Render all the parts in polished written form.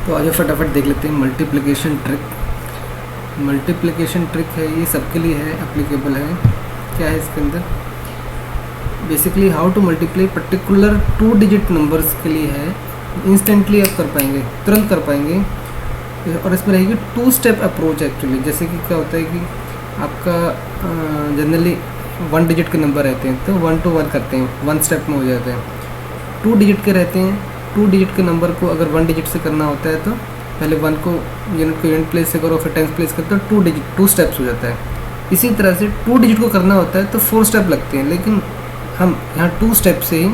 तो आज फटाफट देख लेते हैं मल्टीप्लिकेशन ट्रिक। मल्टीप्लिकेशन ट्रिक है, ये सबके लिए है, एप्लीकेबल है। क्या है इसके अंदर? Basically how to multiply particular 2 digit numbers के लिए है। इंस्टेंटली आप कर पाएंगे, तुरंत कर पाएंगे। और इसमें रहेगी 2 स्टेप अप्रोच एक्चुअली। जैसे कि क्या होता है कि आपका जनरली 1 डिजिट के नंबर रहते हैं तो 1 to 1 करते हैं, 1 स्टेप में हो जाते हैं। 2 डिजिट के रहते हैं, 2 डिजिट के नंबर को अगर 1 डिजिट से करना होता है तो पहले 1 को यूनिट प्लेस से करो, फिर 10 प्लेस करते हो, 2 स्टेप्स हो जाता है। इसी तरह से 2 डिजिट को करना होता है तो 4 स्टेप लगते हैं, लेकिन हम यहाँ 2 स्टेप से ही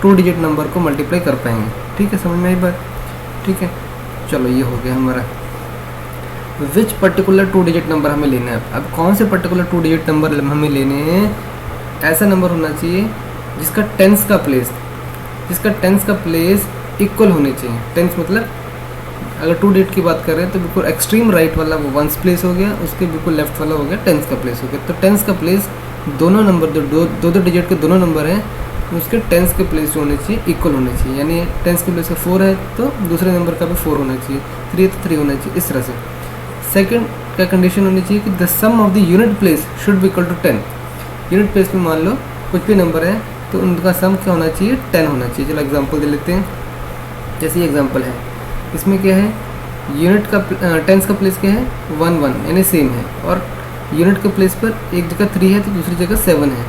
2 डिजिट नंबर को मल्टीप्लाई कर पाएंगे। ठीक है, समझ में आई बात? ठीक है, चलो ये हो गया हमारा। विच पर्टिकुलर 2 डिजिट नंबर हमें लेना है। अब कौन से पर्टिकुलर 2 डिजिट नंबर हमें लेने हैं? ऐसा नंबर होना चाहिए जिसका टेंस का प्लेस इक्वल होने चाहिए। टेंस मतलब अगर 2 डिजिट की बात कर रहे हैं तो बिल्कुल एक्सट्रीम राइट वाला वो 1s प्लेस हो गया, उसके बिल्कुल लेफ्ट वाला हो गया टेंस का प्लेस हो गया। तो टेंस का प्लेस दोनों नंबर दो डिजिट के दोनों नंबर हैं, उसके टेंस के प्लेस जो होने चाहिए इक्वल होने चाहिए। यानी टेंस के प्लेस 4 है तो दूसरे नंबर का भी 4 होना चाहिए, 3 तो 3 होना चाहिए, इस तरह से। सेकंड क्या कंडीशन होनी चाहिए कि the sum of the unit place should be equal to 10। Unit place में मान लो कुछ भी नंबर है तो उनका सम क्या होना चाहिए? 10 होना चाहिए। चलो एग्जांपल दे लेते हैं। जैसे ये एग्जांपल है, इसमें क्या है, यूनिट का टेंस का प्लेस क्या है? 1 1 यानी सेम है, और यूनिट के प्लेस पर एक जगह 3 है तो दूसरी जगह 7 है,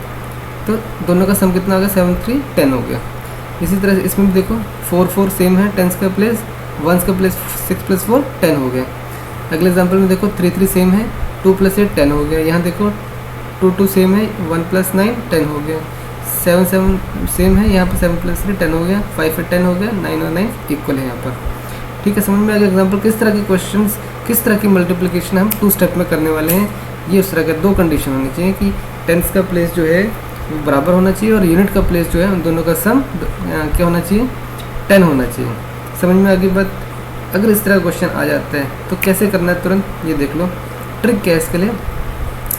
तो दोनों का सम कितना हो गया? 7 3 10 हो गया। इसी तरह से इसमें भी देखो 4 4 सेम है, टेंस का प्लेस, 1s का प्लेस 6 + 4 10 हो गया। अगले एग्जांपल में देखो 3 3 सेम है, 2 + 8 10 हो गया। यहाँ देखो 2 2 सेम है, 1 + 9 10 हो गया। 7 7 सेम है, यहाँ पर 7 + 3 10 हो गया। 5 8 10 हो गया। 9 और 9 इक्वल है यहाँ पर। ठीक है, समझ में आ गया एग्जाम्पल? किस तरह के क्वेश्चंस, किस तरह की मल्टीप्लिकेशन हम 2 स्टेप में करने वाले हैं। ये उस तरह के 2 कंडीशन होनी चाहिए कि टेंस का प्लेस जो है वो बराबर होना चाहिए और यूनिट का प्लेस जो है उन दोनों का सम क्या होना चाहिए? 10 होना चाहिए। समझ में आ गई बात? अगर इस तरह का क्वेश्चन आ जाता है तो कैसे करना है तुरंत ये देख लो। ट्रिक क्या है इसके लिए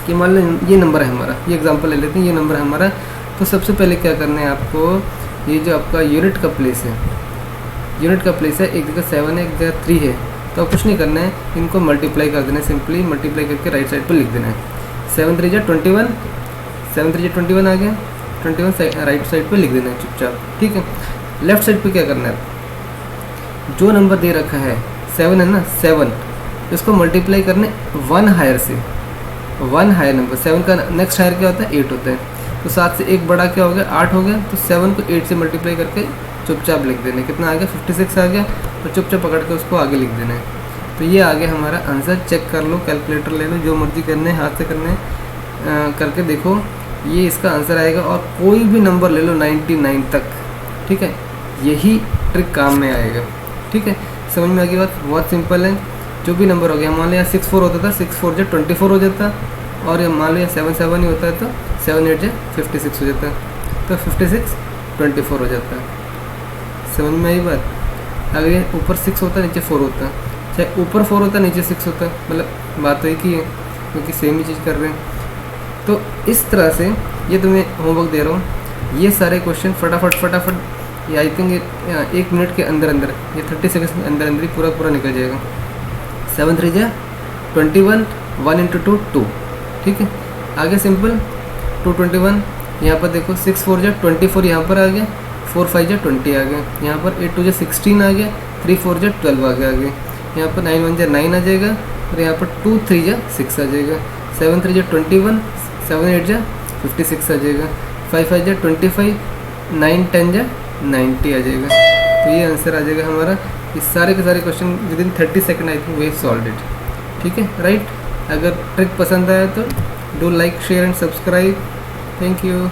कि मान लो ये नंबर है हमारा, ये एग्जांपल ले लेते हैं, ये नंबर है हमारा। तो सबसे पहले क्या करना है आपको, ये जो आपका यूनिट का प्लेस है, यूनिट का प्लेस है, एक जगह 7 है, एक जगह 3 है, तो कुछ नहीं करना है, इनको मल्टीप्लाई कर देना है। सिंपली मल्टीप्लाई करके राइट साइड पर लिख देना है। 7 3 21, 7 3 21 आ गया, 21 राइट साइड पर लिख देना है चुपचाप। ठीक है, लेफ्ट साइड पर क्या करना है, जो नंबर दे रखा है 7 है ना, 7 इसको मल्टीप्लाई करने 1 हायर से, 1 हायर नंबर। 7 का नेक्स्ट हायर क्या होता है? 8 होता है। तो 7 से एक बड़ा क्या हो गया? 8 हो गया। तो 7 को 8 से मल्टीप्लाई करके चुपचाप लिख देना है। कितना आ गया? 56 आ गया। और चुपचाप पकड़ के उसको आगे लिख देना है। तो ये आ गया हमारा आंसर। चेक कर लो, कैलकुलेटर ले लो, जो मर्जी करना है हाथ से करना है, करके देखो, ये इसका आंसर आएगा। और कोई भी नंबर ले लो 99 तक, ठीक है, यही ट्रिक काम में आएगा। ठीक है, समझ में आ गई बात? बहुत सिंपल है। जो भी नंबर हो गया, मान लिया 6 4 होता था, 6 4 जो 24 हो जाता, और ये मान लिया 7 7 ही होता है तो 7 8 जो 56 हो जाता है, तो 56 24 हो जाता है। समझ में आई बात? अगर ये ऊपर 6 होता है, नीचे 4 होता है, चाहे ऊपर 4 होता है नीचे 6 होता है, मतलब बात तो एक ही है, क्योंकि सेम ही चीज़ कर रहे हैं। तो इस तरह से ये तुम्हें होमवर्क दे रहा हूँ, ये सारे क्वेश्चन फटाफट ये आई थिंक 1 मिनट के अंदर ये 30 सेकंड्स के अंदर ही पूरा निकल जाएगा। 7 3 21, 1 × 2 2। ठीक है, आगे सिंपल 2 21, यहाँ पर देखो 6 4 24 यहाँ पर आ गया, 4 5 20 आ गया, यहाँ पर 8 2 16 आ गया, 3 4 12 आ गया आगे, यहाँ पर 9 1 9 आ जाएगा, और यहाँ पर 2 3 6 आ जाएगा, 7 3 21, 7 8 56 आ जाएगा, 5 5 25, 9 10 90 आ जाएगा। तो ये आंसर आ जाएगा हमारा। ये सारे के सारे question within 30 second I think we solve it. ठीक है, राइट? अगर ट्रिक पसंद आया तो do like, share and subscribe. Thank you.